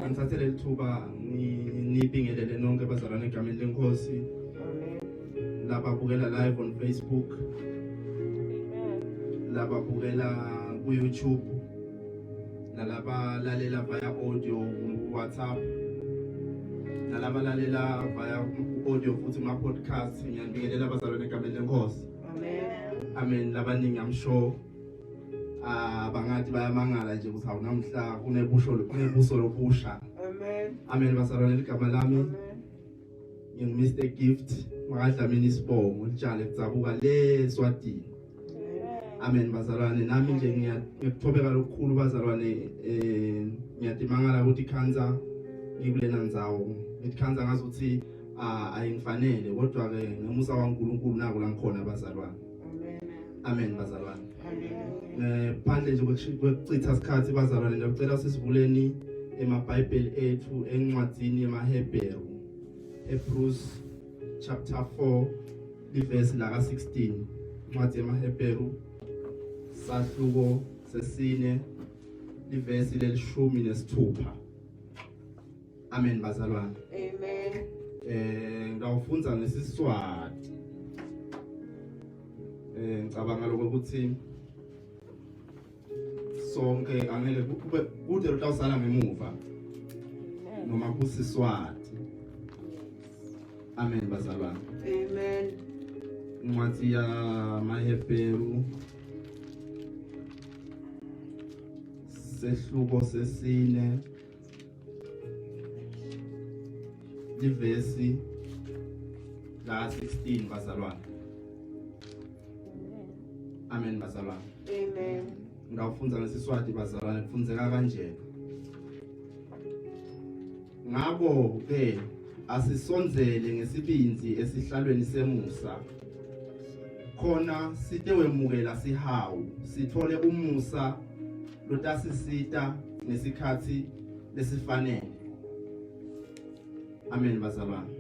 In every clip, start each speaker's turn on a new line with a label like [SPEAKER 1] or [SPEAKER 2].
[SPEAKER 1] Ngithathe leli thuba nibingelele nonke bazalwane egameni lenkosi. Laba bukela live on Facebook. Laba bukela ku YouTube. Nalaba lalela via audio ku WhatsApp. Nalaba lalela via audio futhi ma podcast. Ngiyabingelela abazalwane egameni lenkosi. Amen. Labaningi I'm sure bangathi bayamangala nje ukuthi awunamhla kunebuso lobusha. Amen bazalwane igama lami Mr Gift makadlamini isibongo litshale kutsabuka le Swatini. Amen bazalwane nami nje ngiyakuthopheka lokukhulu bazalwane ngiyadimangala ukuthi ikhanza ngikulena ndzawo ikhanza ngazuthi ayingifanele kodwa ke ngomusa waNkulunkulu nako la ngikhona bazalwane. Amen bazalwane. Phandle nje kwekuchitha isikhathi bazalwane ngiyacela sisivuleni emaBhayibheli ethu encwadzini yemaHebheru Hebrews chapter 4 verse la 16. Incwadi yemaHebheru sahluko sesine verse lelishumi nesithupha. Amen bazalwane. Amen. Ngawufunza ngesiswati. Ngicabanga lokho ukuthi sonke angeke kube kude lutawusala ngemuva noma kusiswati. Amen bazalwane. Amen. Incwadi ya maHebheru sehluko sesine verse la 16 bazalwane. Amen bazalwane. Amen. Ngawufunza ngesiswati bazalwane kufunzeka kanje. Ngakho ke asisonzele ngesibinzi esihlalweni semusa. Khona sitewemukela sihawu sithole umusa lotasisita nesikhathi lesifanele. Amen bazalwane.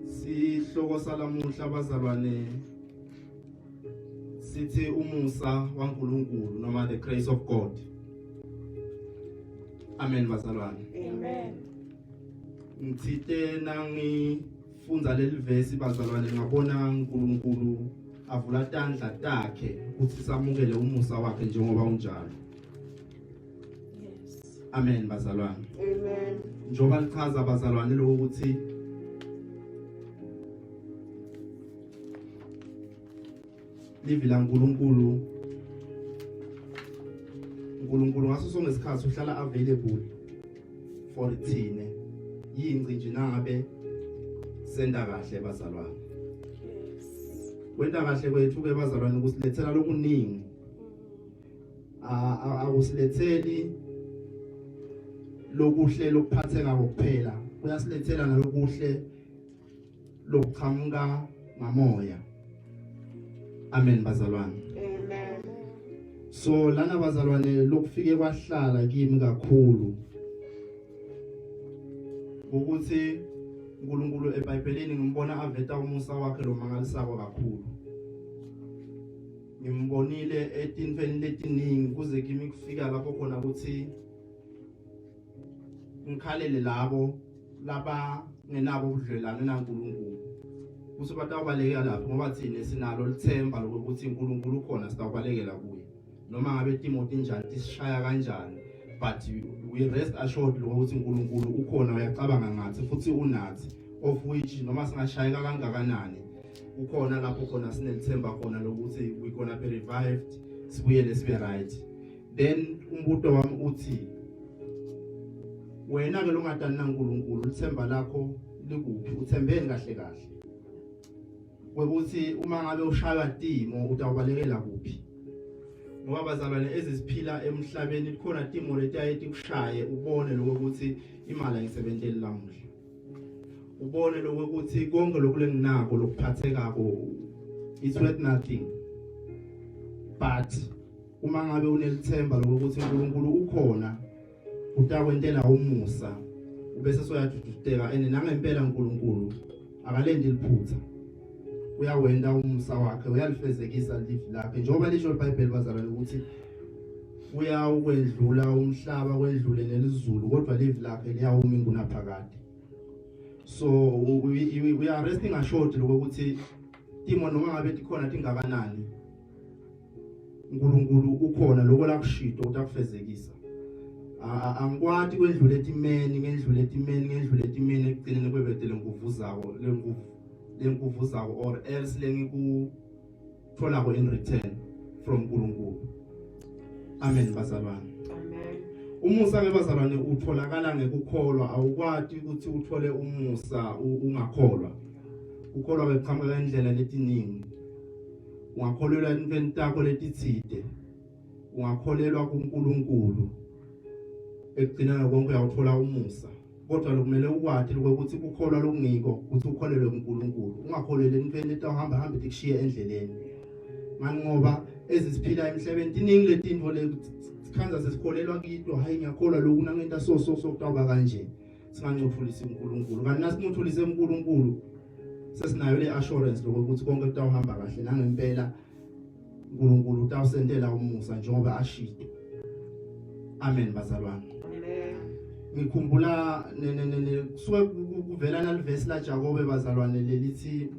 [SPEAKER 1] Sihloko salamuhla bazalwane sithi umusa waNkulunkulu noma the grace of God. Amen bazalwane. Amen. Ngithite nangifunza leli verse bazalwane ngabona uNkulunkulu avula tandla takhe ukuthi samukele umusa wakhe njengoba unjalo. Yes. Amen bazalwane. Amen. Njoba lichaza bazalwane lokho ukuthi livila uNkulunkulu ngaso sonke isikhathi uhlala available for thine yingci nje nangabe senda kahle bazalwane. Wenda kahle kwethu ke bazalwane ukusilethela lokuningi akusiletheli lokuhle lokuphatheka kokuphela uyasilethela nalokuhle lokuqhamuka ngamoya. Amen bazalwane. Amen. So lana bazalwane lokufike kwahlala kimi kakhulu ukuthi uNkulunkulu eBhayibhelini ngimbona aveta umusa wakhe lo mangalisako kakhulu. Ngimbonile etinfeni letiningi kuze kimi kufika lapho khona ukuthi ngikhalele labo laba ngenabo ubudlelwane naNkulunkulu. Kuthi batawubalekela lapho ngoba thina sinalo lithemba lokuthi uNkulunkulu ukhona sitawubalekela kuye. Noma ngabe Timothy njani tisishaya kanjani but we rest assured ukuthi uNkulunkulu ukhona uyacabanga ngathi futhi unathi of which noma singashayeka kangakanani ukhona lapho khona sinelithemba khona lokuthi we gonna be revived sibuyele sibe right. Then umbuto wami uthi wena ke longadani naNkulunkulu lithemba lakho likuphi uthembeni kahle kahle ukuthi uma ngabe ushaya timo utawubalekela kuphi ngoba bazalwane ezisiphila emhlabeni likhona timo letayithi kushaye ubone lokuthi imali ayisebenteli lamuhla ubone lokuthi konke lokulenginako lokuphatheka ko it's worth nothing but uma ngabe unelithemba lokuthi uNkulunkulu ukhona utakwentela umusa ubese soyadududeka nangempela uNkulunkulu akalendi liphutha uyawenda umusa wakhe uyalifezekisa live lakhe njengoba lisho iBhayibheli bazalwane ukuthi ukwedlula umhlaba kwedlule nelizulu kodwa live lakhe liyawuma ingunaphakade. So we are resting assured ukuthi timo noma ngabe tikhona tingakanani uNkulunkulu ukhona lokho la kushito utakufezekisa. Angikwati kwedlule etimeni ngendlule etimeni ekugcineni kwebedele nguvuzako lenguvuzako or else lengikuthola ko in return from uNkulunkulu. Amen bazalwane.
[SPEAKER 2] Amen.
[SPEAKER 1] Umusa ke bazalwane utholakala ngekukholwa, awukwati ukuthi uthole umusa ungakholwa. Ukholwa beqhamuka indlela letiningi. Ungakholelwa entweni takho letithide. Ungakholelwa kuNkulunkulu. Ekugcineni konke uyawuthola umusa. Kodwa lokumele ukwathi ukuthi ukukholwa lokungiko ukuthi ukholelwe kuNkulunkulu. Ungakholelwa entweni etahamba ikushiye endleleni. Manje ngoba ezisiphila emhlabeni tiningi letinto lekhanza sesikholelwa kito, hayi ngiyakholwa lokhu nangenta sokutaba kanje. Singancothulisa uNkulunkulu. Kanti nasincothulise uNkulunkulu sesinayo le assurance lokuthi konke kutawuhamba kahle nangempela uNkulunkulu utawusendela umusa njengoba ashito. Amen bazalwane.
[SPEAKER 2] Amen.
[SPEAKER 1] Ngikhumbula kusuke kuvela nalivesi la Jakobe bazalwane lelithi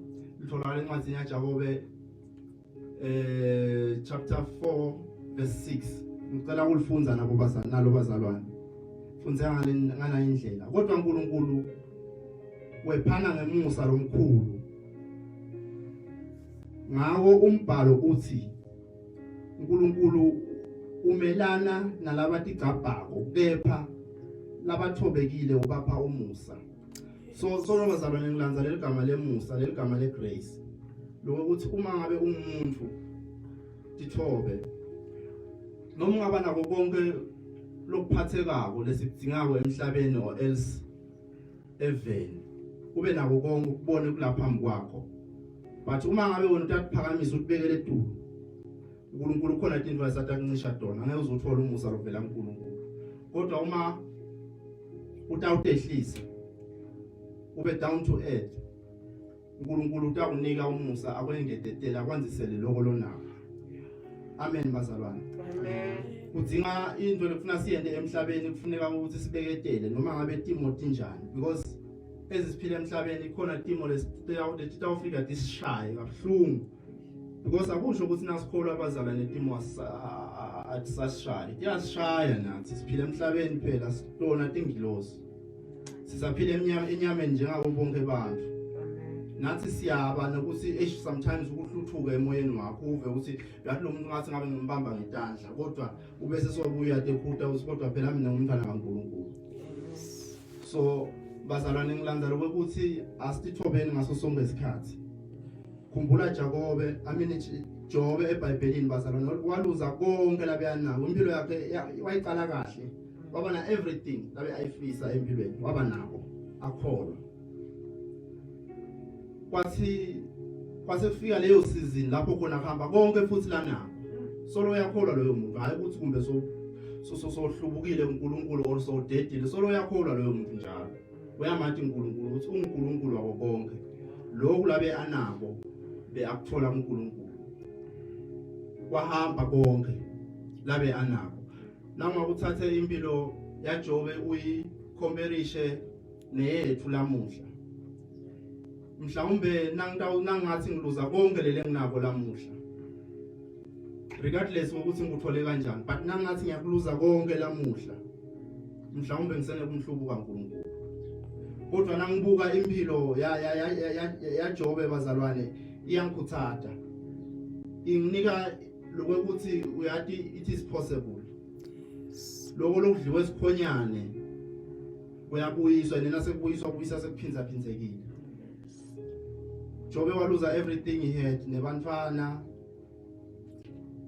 [SPEAKER 1] litholakala encwadini yaJakobe chapter 4 verse 6. Ngicela ukulifunda nalo bazalwane. Fundza ngana indlela. Kodwa uNkulunkulu wephana ngemusa lomkhulu. Ngawo umbhalo uthi uNkulunkulu umelana nalabathi gabhako kepha labathobekile ubapha umusa. So bazalwane ngilandza leligama lemusa, leligama legrace. Lokho ukuthi uma ngabe umuntu tithobe noma ungaba nako konke lokuphathekako lesidingako emhlabeni or else eveni ube nako konke ukubone kulapha kwakho, but uma ngabe wena utatiphakamisa utibekele etulo uNkulunkulu khona izinto esatancisha tona ngeke uzothola umusa lovela kuNkulunkulu. Kodwa uma utawutehlisa ube down to earth uNkulunkulu utakunika umusa akwengetetela kwanzisele lokho lonako. Amen bazalwane.
[SPEAKER 2] Amen.
[SPEAKER 1] Kudinga into lekufuna siyende emhlabeni kufuneka ukuthi sibeketele noma ngabe timo tinjani, because ezisiphila emhlabeni khona timo lesitawufika disishaye kabuhlungu, because akusho ukuthi nasikholwa abazalwane timo atisashaye. Iyasishaya nathi siphila emhlabeni phela sitona tingilosi. Sisaphila enyameni njengabo bonke abantu. Nathi siyaba nokuthi sometimes ukuhluthuka emoyeni wakho uve ukuthi yathi lo muntu ngathi ngabe ngimbamba ngitandla, kodwa ubese sobuya tekhuta usikodwa phela mina ngumntana kaNkulunkulu. So bazalwane ngilandza lokuthi asithobeni ngaso sonke isikhathi. Khumbula Jakobe, Jobe eBhayibhelini bazalwane waluza konke labeyanako. Impilo yakhe wayiqala kahle. Waba na everything labe ayifisa empilweni. Waba nako akholwa. Kwase kufika leyo season lapho khona hamba konke futhi lana. Solo yakholwa loyo muntu, hayi ukuthi kumbe sohlubukile uNkulunkulu or so dedile. Solo yakholwa loyo muntu njalo. Uyamathi uNkulunkulu ukuthi uNkulunkulu wako konke. Lokhu labe anako beakuthola uNkulunkulu. Wahamba konke labe anako. Noma uthathe impilo yaJobe uyicomparishe neyethu lamuhla. Mhlawumbe nangathi ngiluza konke lele nginako lamuhla, regardless ukuthi ngikuthole kanjani, but nangathi ngiyakuluza konke lamuhla mhlawumbe ngisene kumhlubuka uNkulunkulu. Kodwa nangibuka impilo ya Jobe bazalwane iyangikhuthaza, inginika lokuthi uyathi it is possible. Lokho lokudliwa esikhonyane uyabuyiswa nina sekubuyiswa sekuphinzaphindekile. Jobe waluza everything he had, nebantwana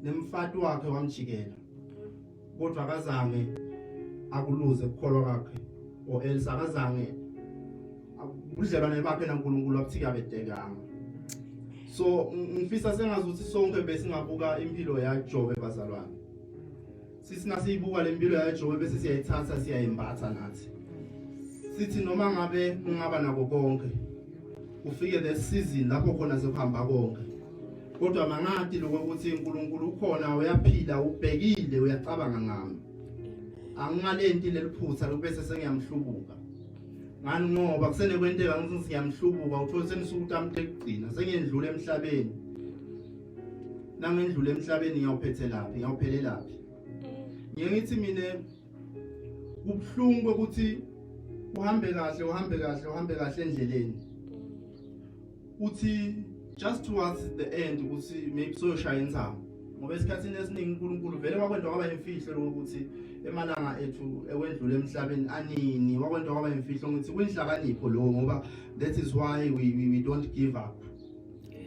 [SPEAKER 1] nemfati wakhe wamjikela, kodwa akazange akuluze ukukholwa kwakhe or else akazange ubudlelwane bakhe naNkulunkulu abuthika bedekanga. So ngifisa sengazuthi sonke besingabuka impilo yaJobe bazalwane, sisibuka le mpilo yaJobe bese siyayithatha siyayimbatha nathi sithi noma ngabe ungaba nako konke ufike the season lapho khona sekuhamba konke kodwa mangathi lokho ukuthi uNkulunkulu ukhona uyaphila ubhekile uyacabanga ngami angingalenti leliphutha bese sengiyamhlubuka ngani ngoba kusene kwenteka ngithi ngiyamhlubuka uthola senisukuthi amthekugcina sengiyendlula emhlabeni nangendlula emhlabeni ngiyawuphethe laphi ngiyawuphelelaphi ngiyithi mina kubhlungu ukuthi uhambe kahle endleleni uthi just towards the end ukuthi maybe soyoshaya inzamo ngoba esikhathini esiningi uNkulunkulu vele wakwenda kwaba imfihlo lokuthi emalanga ethu ewendlule emhlabeni anini wakwenda kwaba imfihlo ngithi kwinhlakanipho lo ngoba that is why we don't give up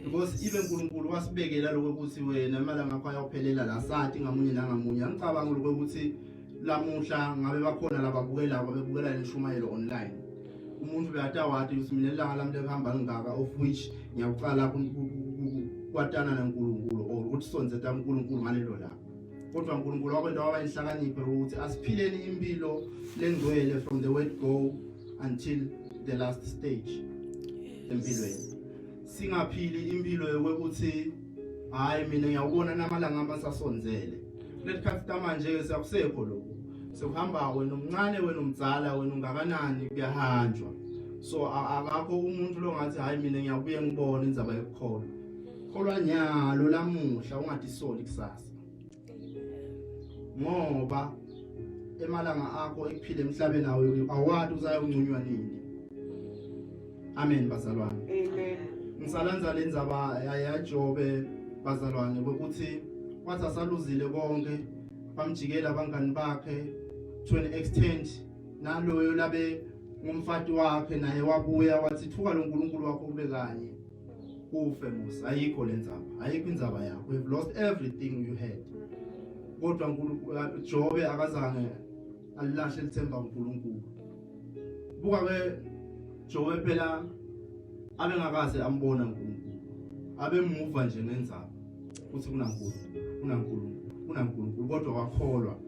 [SPEAKER 1] because even uNkulunkulu wasibekela lokho ukuthi wena emalanga akho ayophelela la sathi ngamunye nangamunye angicabanga lokho ukuthi lamuhla ngabe bakhona lababukela leshumayelo online umuntu beyatawathi usimile ilanga lami lekuhamba ngaka of which ngiyaqala kwatana naNkulunkulu or ukuthi sonzetha uNkulunkulu ngalelo la kodwa uNkulunkulu wakwenda waba inhlakanipho ukuthi asiphileni impilo lengcwele from the word go until the last stage empilweni singaphili impilo yokuthi hayi mina ngiyawubona namalanga amasasonzele lesikhathi manje ke siyakusekho lokho sekuhamba wena omncane wena umdzala wena ungakanani kuyahanjwa so akakho umuntu lo ngathi hayi mina ngiyabuye ngibone indzaba yokukholwa kholwa nyalo lamuhla ungathi soli kusasa ngoba emalanga akho ekuphile emhlabeni nawe awathi uzayoncunywa nini amen bazalwane amen ngisalanza lenzaba yaJobe bazalwane ukuthi wathi asaluzile konke bamjikela abangani bakhe to an extent naloyo labe ngumfati wakhe naye wabuya wathi thuka lo uNkulunkulu wakho kube kanye ufe musa ayikho lenzaba ayikho inzaba yakho you've lost everything you had kodwa uNkulunkulu Jobe akazange alilahle lithemba uNkulunkulu buka ke Jobe phela abengakaze ambona uNkulunkulu abemuva nje ngenzaba ukuthi kunaNkulunkulu kodwa wakholwa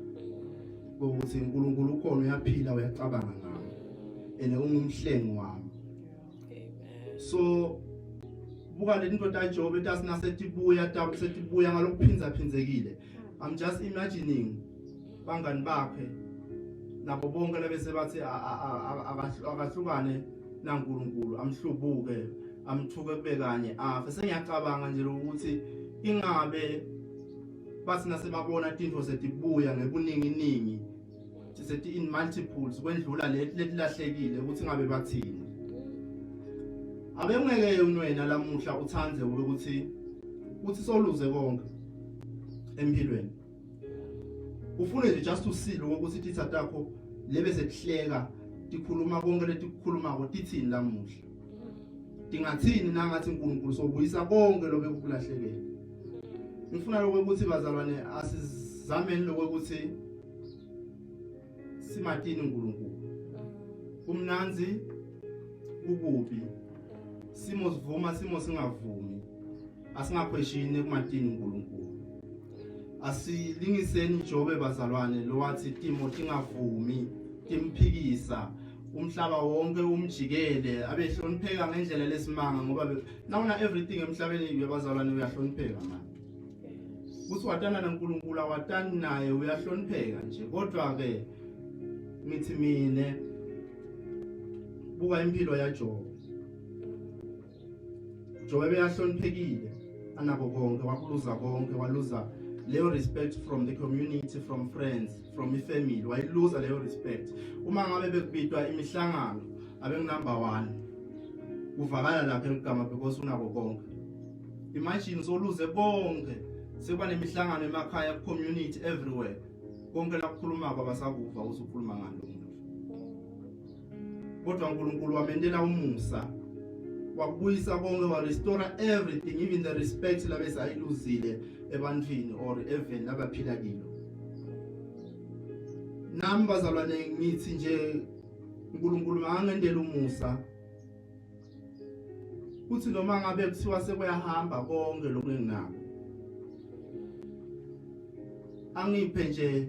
[SPEAKER 1] ukuthi uNkulunkulu ukhona uyaphila uyacabanga ngami ene ungumhlengi wami so buka le ndoda kaJobe tasina setibuya ngalokuphinzaphinzekile I'm just imagining bangani bakhe nabo bonke labese bathi akahlukane naNkulunkulu amhlubuke amthuke kubekanye afa sengiyacabanga nje ukuthi ingabe bathi nasebabona into setibuya ngebuningi sisethi in multiples kwendlula letilahlekile ukuthi ngabe bathini abengeke unwena lamuhla uthandze ukuthi soluze konke empilweni ufune nje just to see ukuthi ithatha takho lebe sekuhleka tikhuluma konke letikukhuluma ko tithini lamuhla tingathini nangathi uNkulunkulu sobuyisa konke lobe kulahlekile ngifuna ukuthi bazalwane asizameni ukuthi simatini uNkulunkulu umnanzi ukubi simo sivuma simo singavumi asingakhweshini kumatini uNkulunkulu asilingiseni Jobe bazalwane lo wathi Timothy ngavumi timphikisa umhlaba wonke umjikele abehlonipheka ngendlela lesimanga ngoba nawuna everything emhlabeni bazalwane uyahlonipheka manje kuthi watana naNkulunkulu awatani naye uyahlonipheka nje kodwa ke ngithi mine buka impilo yaJobe Jobe beyahloniphekile anabo konke waluza leyo respect from the community from friends from the family wayiluza leyo respect uma ngabe bekubitwa imihlangano abengunumber 1 uvakala lapha egama because unabo konke imagine soluze bonke sekuba nemihlangano emakhaya community everywhere konke lakukhuluma kwabasakuva usukhuluma ngalo umuntu kodwa uNkulunkulu wamendela umusa wakubuyisa konke wa restore everything even the respect labese ayiluzile ebantwini or even labaphila kilo nami bazalwane ngithi nje uNkulunkulu angendela umusa kuthi noma ngabe kuthiwa sekuyahamba konke lokho enginako angiphe nje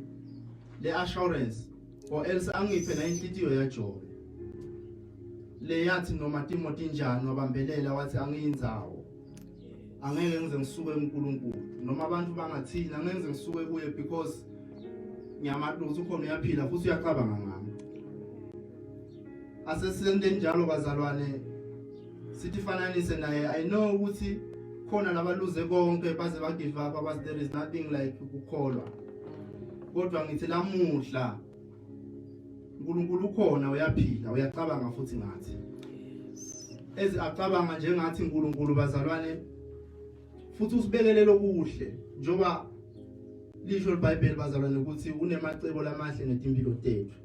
[SPEAKER 1] le assurance or else angiphe na inhlitiyo yaJobe le yathi noma Timothy njani wabambelela wathi angiyinzawo angeke ngize ngisuke kuNkulunkulu noma abantu bangathini angeke ngize ngisuke kuye because ngiyamazi ukuthi ukhona uyaphila futhi uyacabanga ngami. Asesendeni njalo bazalwane sithi fananise naye. I know ukuthi khona labaluze konke baze ba give up but there is nothing like ukukholwa. Kodwa ngithi lamuhla uNkulunkulu ukhona uyaphila uyacabanga futhi ngathi. Acabanga njengathi uNkulunkulu bazalwane futhi usibekelele okuhle njoba lisho iBhayibheli bazalwane ukuthi unemacebo lamahle ngetimpilo tethu.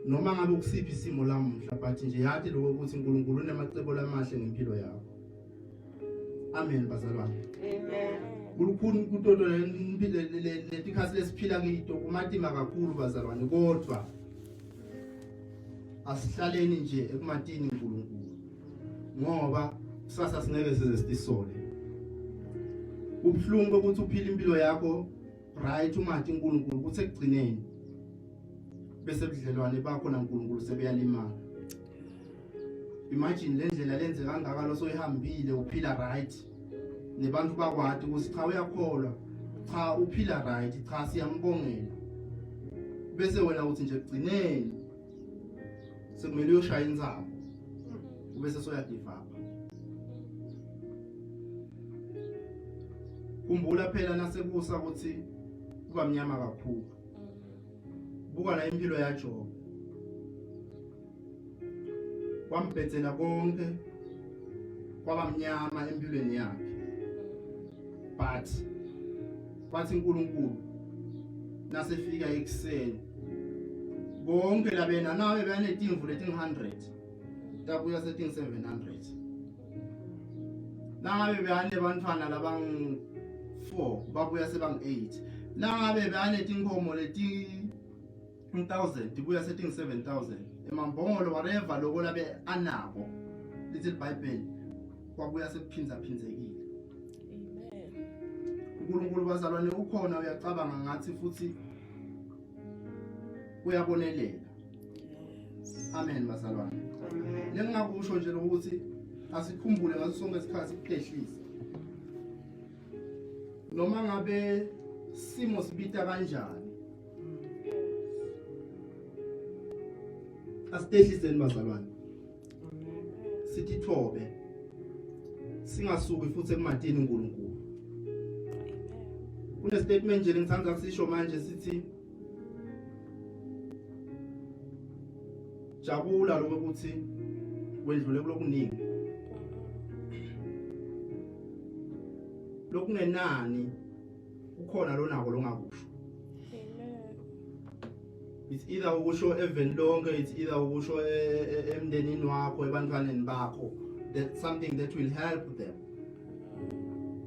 [SPEAKER 1] Noma ngabe ukusiphi isimo lamuhla but nje yathi lokho ukuthi uNkulunkulu unemacebo lamahle ngempilo yakho. Amen bazalwane. Amen. Kulukhulu kutoto letikhasi lesiphila kito kumatima kakhulu bazalwane kodwa asihlaleni nje ekumatini uNkulunkulu ngoba kusasa singeke size sitisole. Ubhlungu ukuthi uphile impilo yakho right umathi uNkulunkulu kuthi ekugcineni bese budlelwane bakho naNkulunkulu sebeyalimala. Imagine lendlela lenze kangaka lo soyihambile uphila right nebantu bakwadi ukuthi cha uyakholwa cha uphila right cha siyambongela bese wena uthi nje egcineni sekumele uyoshaya inzamo ubese soya give up. Kumbula phela nasekusa ukuthi kuba mnyama kakhulu. Buka la impilo ya Job. Kwambhethela konke kwaba mnyama empilweni yakhe. But bathi uNkulunkulu nasefika ekseni bonke labena nawe banetimvu leti 100 tabuya sethi 700. Nangabe behane bantwana labang 4 babuya sebang 8. Nangabe behane tinkomo leti 1000 dibuya sethi 7000. Emambongolo whatever lokho labe anabo lithi iBhayibheli kwabuya sekuphinza phinzekile. Amen. uNkulunkulu bazalwane ukhona uyacabanga ngathi futhi uyabonelela. Amen bazalwane. Amen. Lengakusho nje ukuthi asikhumbule ngaso sonke isikhathi ukuphehlisa. Noma ngabe simo sibita kanjani. Asitehliseni bazalwane. Sithi thobe. Singasuki futhi ekumatini uNkulunkulu. Kune statement nje ngithanda kusisho manje sithi jabula lokho ukuthi wendlule kulokuningi. Lokungenani ukhona lonako longakusho. It's either ukusho even lonke, it's either ukusho emndenini wakho ebantwaneni bakho, that something that will help them.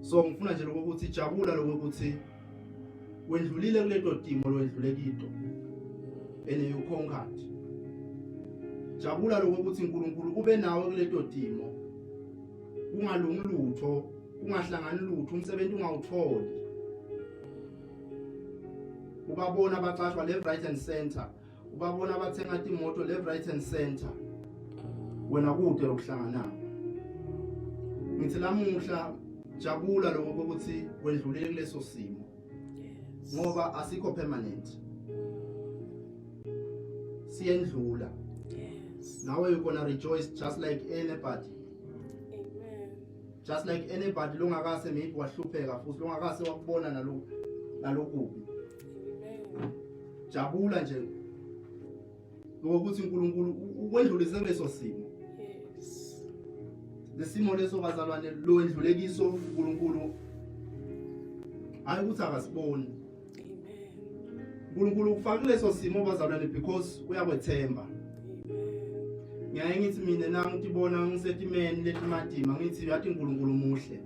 [SPEAKER 1] So ngifuna nje lokho ukuthi jabula lokho ukuthi wendlulile kuleto timo lwendlule kito and you conquered. Jabula lokho ukuthi uNkulunkulu ube nawe kuleto timo. Ungalungi lutho, ungahlangani lutho, umsebenzi ungawutholi. Ubabona abaqashwa left right and center, ubabona abathenga imoto left right and center. Wena kude lokuhlangana. Ngithi lamuhla jabula lokho ukuthi wendlulile kuleso simo. Ngoba asikho permanent. Siyendlula. Now you're gonna rejoice just like anybody. Amen. Just like anybody longakase maybe wahlupheka futhi longakase wakubona nalokubi. Amen. Jabula nje ukuthi uNkulunkulu ukwendlulise leso simo. Yes. Lesimo leso bazalwane lo endlule kiso uNkulunkulu hayi ukuthi akasiboni. Amen. uNkulunkulu ufaka leso simo bazalwane because uyakwethemba. Ngiyaye ngithi mina nangitibona ngisetimeni letimadima ngithi yathi uNkulunkulu muhle.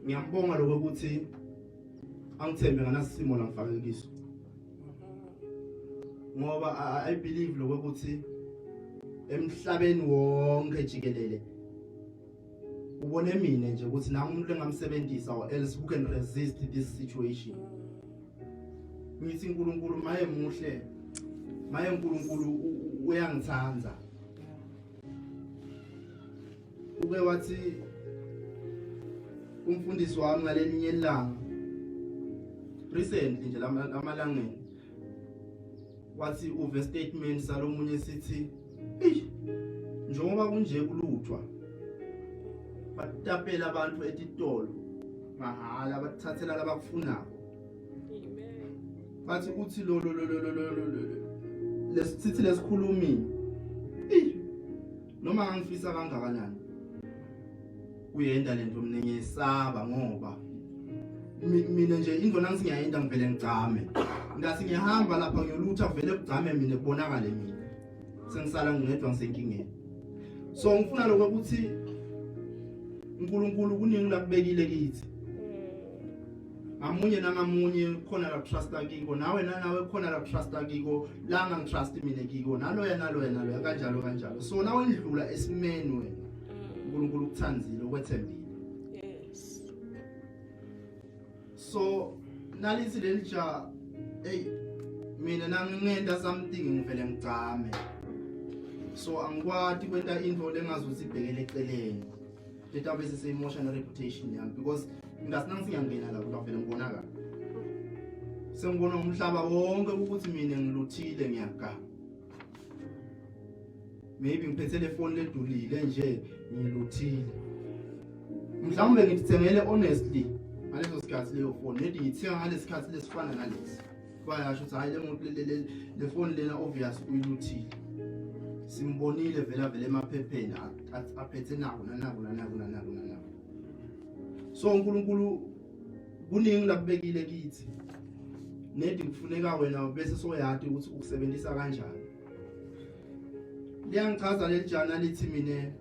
[SPEAKER 1] Ngiyambonga lokho ukuthi angithembe nganasimo langifake kiso. Ngoba I believe lokho ukuthi emhlabeni wonke jikelele ubone mina nje ukuthi nami umuntu engamsebenzisa or else who can resist this situation. Ngithi uNkulunkulu maye muhle. Maye uNkulunkulu uyangithanza. Ube wathi umfundisi wami ngalelinye ilanga recently nje lamalangeni wathi uve statement salomunye sithi njengoba kunje kuluthwa batapela abantu etitolo mahala bathathela labakufunako bathi uthi lo lesithi lesikhulumi noma ngifisa kangakanani uyenda lento mina ngiyesaba ngoba mina nje indona ngiyayenda ngivele ngicame ngasi ngihamba lapha ngiyolutha vele kugcame mina kubonakala mina sengisala ngedwa ngisenkingeni so ngifuna lokho ukuthi uNkulunkulu kuningi lakubekile kithi ngamunye nangamunye khona la trust akiko nawe khona la trust akiko la ngitrust mina kiko naloya kanjalo so nawe ndlula esimeni wena uNkulunkulu ukuthanzile ukwethembile
[SPEAKER 2] Yes.
[SPEAKER 1] so nalithi lelija mina nangingenda something ngivele ngicame so angikwati kwenta into lengazuthi ibhekele eceleni database se emotional reputation yami because ngasingangena la kuvele ngibonakala sengibona umhlaba wonke ukuthi mina ngiluthile ngiyagama maybe ngiphethe le phone ledulile nje ngiluthile mhlawumbe ngithengele honestly ngaleso sikhathi leyo phone nedi ngithenga ngalesikhathi lesifana nalesi bayasho ukuthi hayi le phone lena obvious uyiluthile simbonile vele emaphepheni aphethe nako so uNkulunkulu kuningi lakubekile kithi nedi kufuneka wena bese soyati ukuthi ukusebenzisa kanjani liyangichaza lelijana lithi mina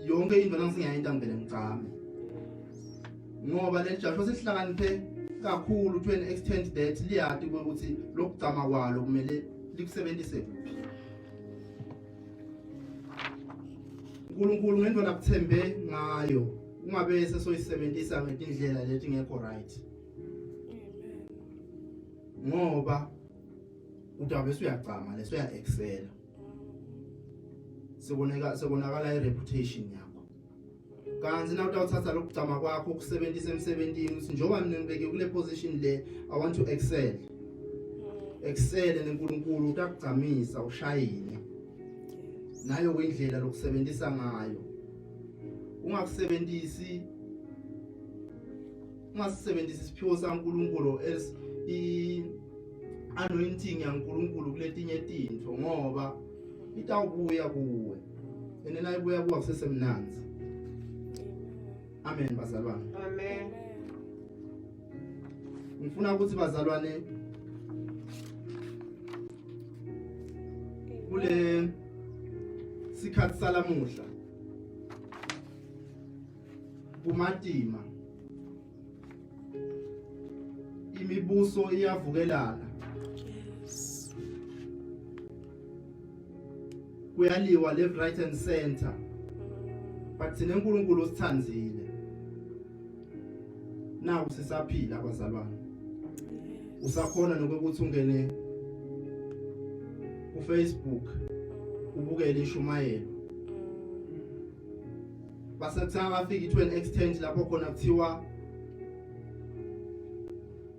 [SPEAKER 1] yonke into nangiyayenda ngivele ngicame ngoba lelijasho sesihlakaniphe kakhulu to an extent that liyati ukuthi lokugcama kwalo kumele likusebenzise kuphi uNkulunkulu ngento lakuthembe ngayo ungabe sesoyisebenzisa ngendlela lethi ngekho right ngoba utabe usuyagcama leso ya excel sebonakala ireputation yakho kanzi na utawuthatha lokugcama kwakho ukusebenzisa emsebenzini uthi njoba mina ngibeke kule position le I want to excel neNkulunkulu utakugcamisa ushayine nayo kwindlela lokusebenzisa ngayo ungasebenzisi isiphiwo saNkulunkulu else anointing yaNkulunkulu kuletinye izinto ngoba itawubuya kuwe enena ibuya kuwa kusesemnanzi amen bazalwane
[SPEAKER 2] Amen.
[SPEAKER 1] ngifuna ukuthi bazalwane kule sikhathi salamuhla kumatima imibuso iyavukelana
[SPEAKER 2] Yes.
[SPEAKER 1] kuyaliwa left right and center but thina uNkulunkulu usithanzile nawu sisaphila abazalwane usakhona nokuthi ungene ku Facebook ubukele ishumayelo basathanga afika to an extent lapho khona kuthiwa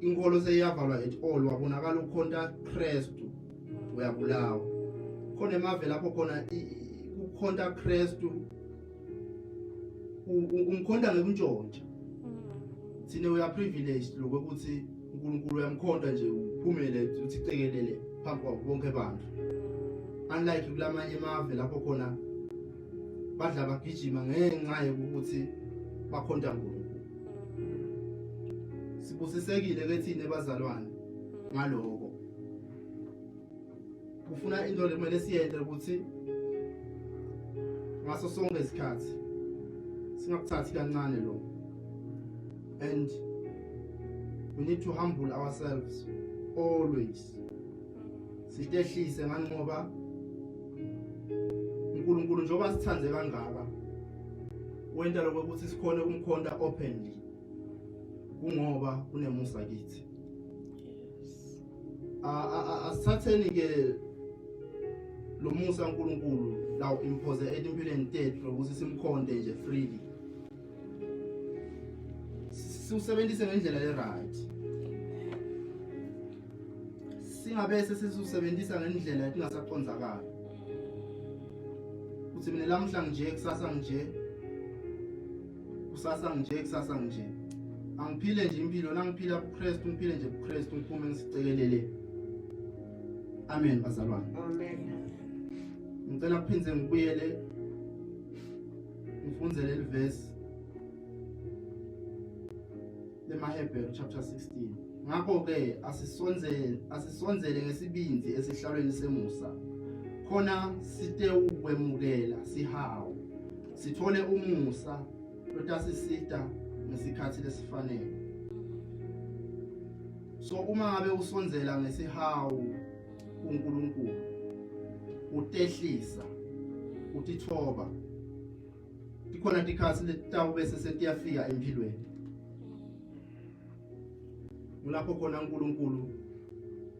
[SPEAKER 1] inkolo seyavalwa at all wabonakala ukhonta Kristu uyabulawa khona emave lapho khona ukhonta Kristu umkhonta ngekuntshontshwa thina uya privileged lokuthi uNkulunkulu uyamkhonta nje uphumele uthi cekelele phambi kwabo bonke abantu unlike kulamanye emave lapho khona badla bagijima ngenxa yokuthi bakhonta uNkulunkulu sibusisekile ke thina bazalwane ngaloko kufuna into lekumele siyenze ukuthi ngaso sonke isikhathi singakuthathi kancane lo and we need to humble ourselves always sitehlise ngani ngoba uNkulunkulu njoba sithandze kangaka wenta lokho ukuthi sikhone ukumkhonta openly kungoba kunemusa kithi asithatheni ke lo musa uNkulunkulu lawo impose empilweni tethu ukuthi simkhonte nje freely siusebenzise ngendlela le right. Singabese sisebenzisa ngendlela etingasaqonzakala. Uthi mina lamhla nje kusasa nje. Kusasa nje kusasa nje. Angiphile nje impilo nangiphila kuKristu ngiphile nje kuKristu ngiphume ngisicekelele. Amen bazalwane.
[SPEAKER 3] Amen.
[SPEAKER 1] Ngicela kuphindze ngibuyele ngifunze leli verse leMahebheru chapter 16. Ngakho ke asisonzele ngesibindi esihlalweni semusa. Khona site ukwemukela sihawu. Sithole umusa lotasisita ngesikhathi lesifanele. So uma ngabe usonzela ngesihawu kuNkulunkulu utehlisa utithoba dikhona tikhathi letawubese setiyafika empilweni. Ngulapho khona uNkulunkulu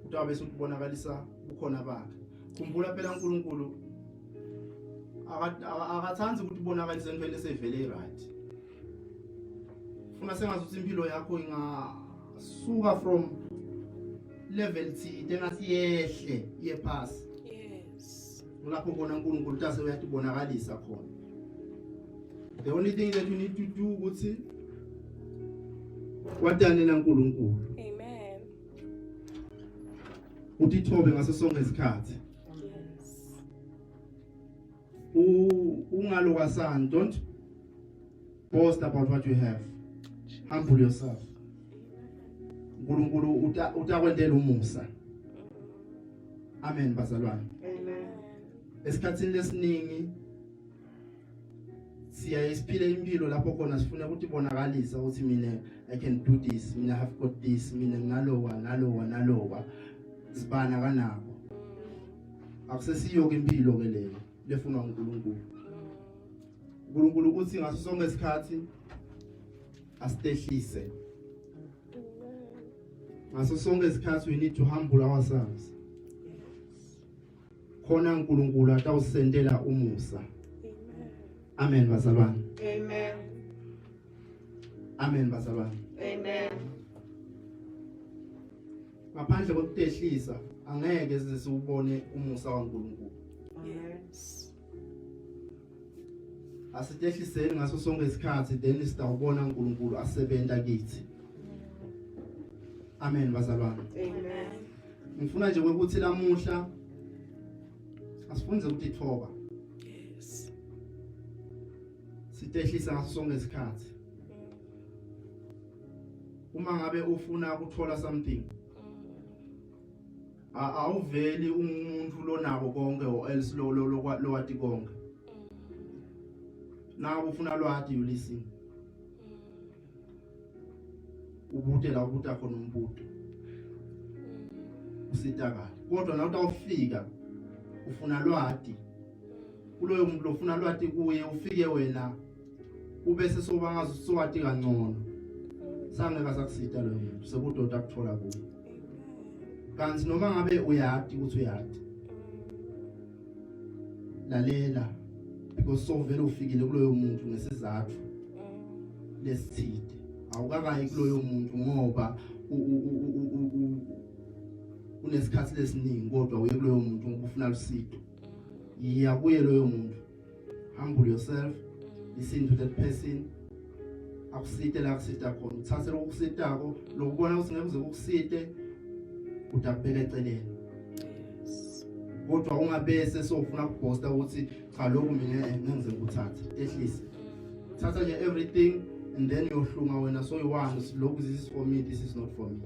[SPEAKER 1] utawubese ukubonakalisa bukhona bakhe. Khumbula phela uNkulunkulu akathandi ukuthi ubonakalise ngempela esevele right. Funa sengazuthi impilo yakho ingasuka from level thide engathi yehle iye phansi.
[SPEAKER 2] Yes.
[SPEAKER 1] Ngulapho khona uNkulunkulu tase uyatibonakalisa khona. The only thing that you need to do ukuthi wadanela uNkulunkulu.
[SPEAKER 2] Amen.
[SPEAKER 1] Utithobe ngaso sonke isikhathi.
[SPEAKER 2] Yes.
[SPEAKER 1] Ungalokasani, don't boast about what you have. Humble yourself. uNkulunkulu utakwendela umusa. Amen bazalwane.
[SPEAKER 3] Amen.
[SPEAKER 1] Esikhathini lesiningi siyayiphila impilo lapho khona sifuna ukuthi bonakalisa ukuthi mina I can do this, mina I have got this, mina nalowa sibana kanako. Akusesiyo ke impilo ke leyo lefunwa uNkulunkulu. uNkulunkulu uthi ngaso sonke isikhathi asitehlise. Ngaso sonke isikhathi we need to humble ourselves. Khona uNkulunkulu atawusendela umusa. Amen bazalwane.
[SPEAKER 3] Amen.
[SPEAKER 1] Amen bazalwane.
[SPEAKER 3] Amen.
[SPEAKER 1] Ngaphandle kokutehlisa angeke size siubone umusa kaNkulunkulu.
[SPEAKER 2] Yes.
[SPEAKER 1] Asitehliseni ngaso sonke isikhathi then sitawubona uNkulunkulu asebenza kithi. Amen bazalwane.
[SPEAKER 3] Amen.
[SPEAKER 1] Ngifuna nje ukuthi lamuhla asifunze ukuthi ithoba.
[SPEAKER 2] Yes.
[SPEAKER 1] Sitehlisa ngaso sonke isikhathi. Uma ngabe ufuna ukuthola something awuveli umuntu lonabo konke or else lo wati konke. Nawe ufuna lwati you listen. Ubute la ubuta khona umbuto. Usitakala. Kodwa na utawufika ufuna lwati. Kuloyo muntu lofuna lwati kuye ufike wena ubese soba ngazo sowati kangcono. Sangeka sakusita lo muntu sekudoda kuthola kuwe. Kanti noma ngabe uyati ukuthi uyati. Lalela because so vele ufikile kuloyo muntu ngesizathu lesithide. Awukakayi kuloyo muntu ngoba unesikhathi lesiningi kodwa uye kuloyo muntu ngoba ufuna usizo. Iya kuye loyo muntu. Humble yourself. Listen to that person. Akusite la kusita khona. Uthathe lokusitako lokubona ukuthi ngeke uze ukusite utakubeka eceleni.
[SPEAKER 2] Yes.
[SPEAKER 1] Kodwa ungabese sofuna ukuphosta ukuthi cha lokhu mina ngize ngikuthathe. Ehlise. Thatha nje everything and then yohlunga wena so you-one lokhu this is for me, this is not for me.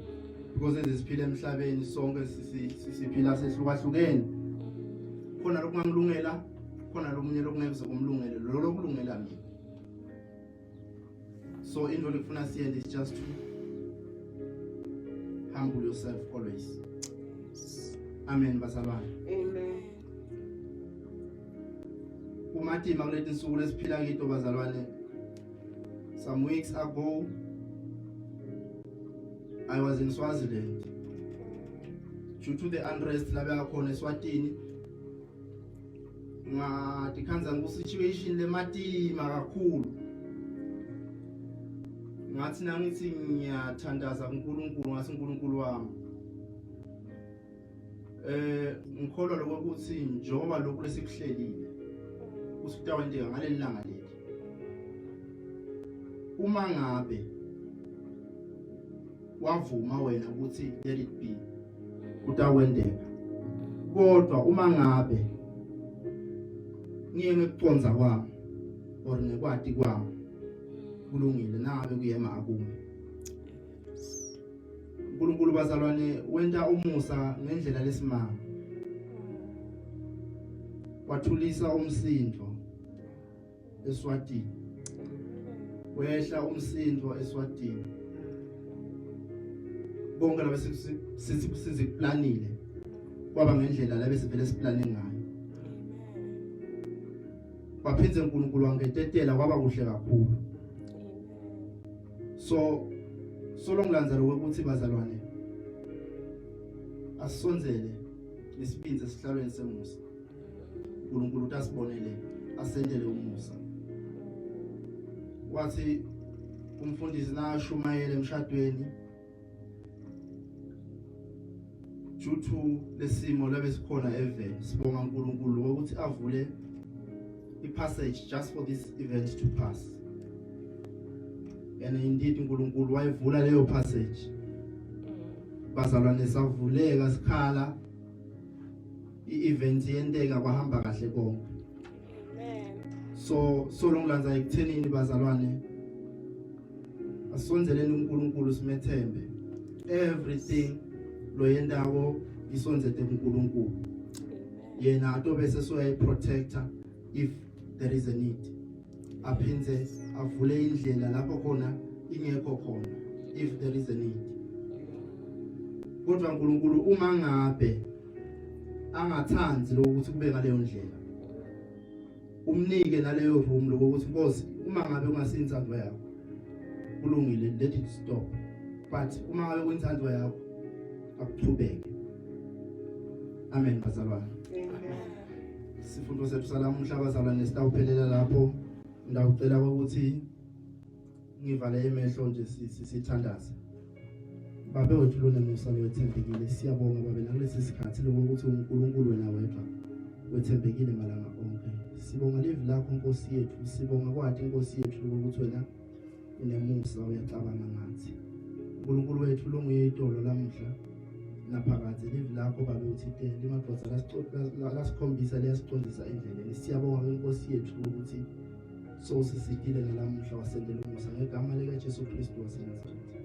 [SPEAKER 1] Because siphila emhlabeni sonke siphila sehlukahlukene. Khona lokungangilungela, khona lomunye lokungeke kumlungele, lo lokulungela mina. So into lekufuna siyenze is just to humble yourself always. Amen bazalwane.
[SPEAKER 3] Amen.
[SPEAKER 1] Umatima kuleti nsuku lesiphila kito bazalwane. Some weeks ago I was in Swaziland. Due to the unrest labe khona eSwatini ngatikhanza ngu situation lematima kakhulu. ngathi nangithi ngiyathandaza uNkulunkulu ngase uNkulunkulu wami ngikholwa lokuthi njengoba lokhu lesikuhlelile usitawendeka ngaleli langa leli uma ngabe wavuma wena ukuthi let it be utawendeka kodwa uma ngabe ngiye ngikuconza kwami or ngekwati kwami kulungile nangabe kuyema akumi uNkulunkulu bazalwane wenta umusa ngendlela lesimanga wathulisa umsindo eSwatini wehla umsindo eSwatini bonke laba siziplanile kwaba ngendlela labe sivele siplane ngayo baphindze uNkulunkulu wangetetela kwaba kuhle kakhulu so longilandzela ukuthi bazalwane asonzele isiphinze sihlalweni semusa uNkulunkulu utasibonele asendele umusa wathi umfundisi nashumayela emshadweni due to lesimo labe sikhona event sibonga uNkulunkulu ukuthi avule ipassage just for this event to pass. And indeed uNkulunkulu wayevula leyo passage bazalwane savuleka sikhala i-event yenteka kwahamba kahle konke so longilanza ekuthenini bazalwane asonzeleni uNkulunkulu simethembe everything lo yendawo isonzete uNkulunkulu yena atobe sesoya protector if there is a need aphindze avule indlela lapho khona ingekho khona if there is a need kodwa uNkulunkulu uma ngabe angathanzi lokuthi kube ngaleyo ndlela umnike naleyo room lokuthi Nkosi uma ngabe ungasintsandwa yakho kulungile let it stop but uma ngabe kwintsandwa yakho akuqhubeke amen bazalwane sifundo sethu salamuhla bazalwane sitawuphelela lapho ndawucela ukuthi ngivale emehlo nje sithandaze babe wethu lonemusa wethembekile siyabonga babe nakulesi sikhathi lokuthi uNkulunkulu wena wedwa wethembekile malanga onke sibonga live lakho Nkosi yethu sibonga kwathi Nkosi yethu ukuthi wena unemusa uyacabanga ngathi uNkulunkulu wethu longuye itolo lamuhla naphakathi live lakho babe uthite limadodza lasikhombisa liyasiqondisa endleleni siyabonga Nkosi yethu ukuthi so sisidile nalamuhla wasendela umusa ngegama lika Jesu Kristu waseNazaretha.